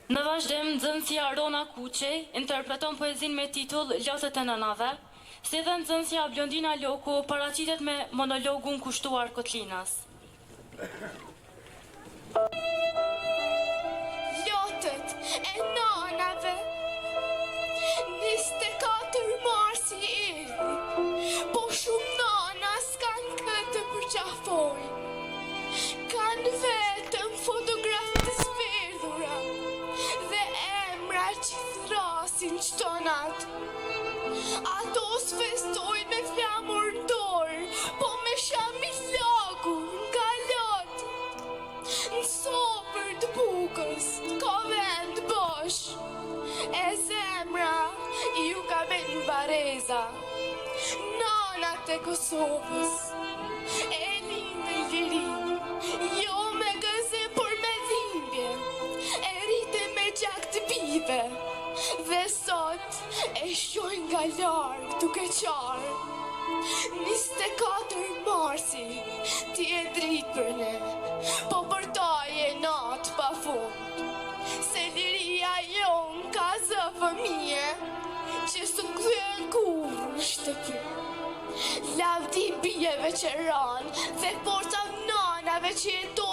Në vazhdim, nxënësia Rona Kuçej interpreton poezinë me titull Lotët e nënave, si dhe nxënësia Blondina Loku paraqitet me monologun kushtuar Kotlinas. Lotët e nënave, 24 marsi erdhi, po shumë nëna s'kan këtë përqafoj. Kanë vetëm fotografi të zverdhura dhe emra që thrasin çdo natë. Ato s'festojnë me flamur dorë, po me shami lagu nga lotë. Në sopër të bukës, ka vend bosh, e zemra ju ka ben Bareza. Nanat e Kosovës, e lindë lirin, jo me gëze, por me dhimbje, e rrite me gjak të bive, dhe sot e shojnë nga largë duke qarë. 24 marsi, ti e dritë për ne, po për ta e natë pa fund. Se liria jonë ka zë fëmije, që së kthyen kurrë në shtëpi. Lavdi bijeve që ranë, dhe forca nanave që jetojnë